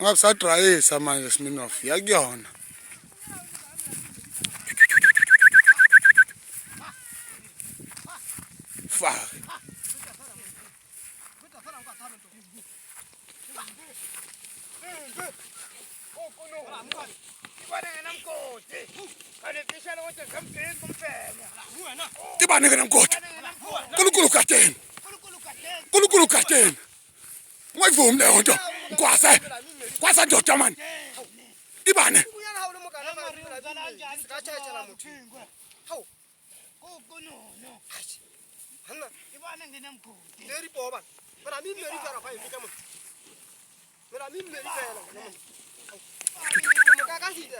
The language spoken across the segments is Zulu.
Ungabisadrayisa manje Smirnoff yakuyona. Fuck. Tibane ngena mkoti. Kulukulu kateni. Kulukulu kateni. Ngoyivumi leyo nto. Nkwase. Kwasa ndoda mani. Tibane.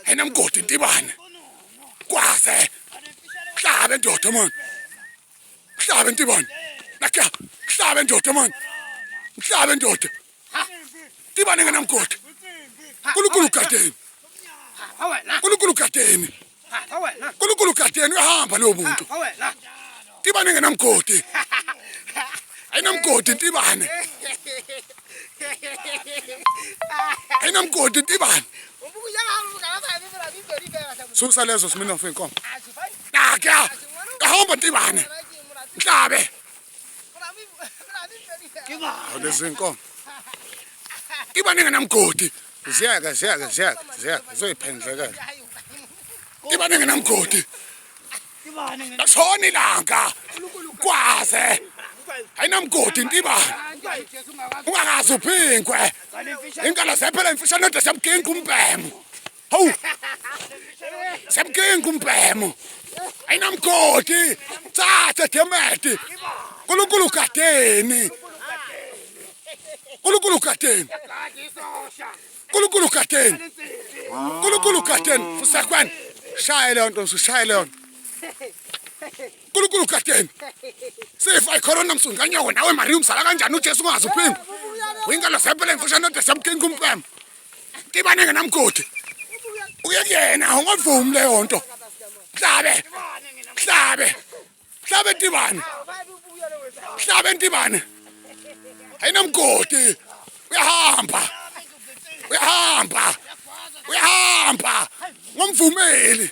Hena mkoti tibane. Kwase. Hlabe ndoda mani. Hlabe ntibane. Nakya. Hlabe ndoda mani. Hlabe ndoda. Tibane ngena mkoti. Kulukulu kateni. Kulukulu kateni. Kulukulu kateni uyahamba lo muntu. Tibane ngena mkoti. Ayina mkoti tibane. Ayina mkoti tibane. Susa lezo Smirnoff inkomo. Nakya. Kahamba tibane. Mhlabe. Lezi inkomo. Tibane ngena mkoti. Ziyaka. Zoyiphendleka. Tibane ngena mkoti. Soni langa. Kwaze. Ayina mkoti tibane. Ungakazi uphinkwe. Ingalo sephela imfishane node semkinga umbhemu. Hawu. Semkinga umbhemu. Ayina mkoti. Thatha demeti. Kulukulu kateni. Kulukulu kateni. Kulukulu kateni. Kulukulu kateni. Fusakwane. Shaya leyo nto, shaya leyo. Kulukulu kateni. Sifa icorona msunganyoko nawe Maria umsala kanjani uJesu ungazi uphinga. Uyingalo sephela imfishane node semkinga umbhemu. Tibane ngena mkoti. Uyekuyena ungavumi leyo nto. Hlabe. Hlabe. Hlabe tibane. Hlabe tibane. Ayina mkoti. Uyahamba. Uyahamba. Uyahamba. Ngomvumeli.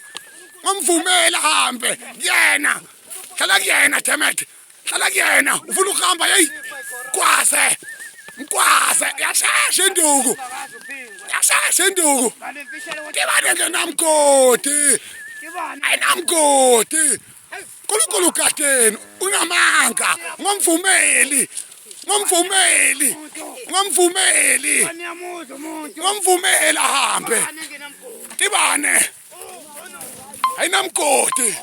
Ngomvumeli ahambe. Yena. Hlala kuyena Demet. Hlala kuyena. Ufuna ukuhamba hey. Kwase. Mkwase. Yashesha induku. Yashesha induku. Tibane ngena mkoti. Ayina mkoti. Kulukulu kateni. Unamanga. Ngomvumeli. Ngomvumeli. Ngomvumeli. Ngomvumeli ahambe. Tibane. Ayina mkoti.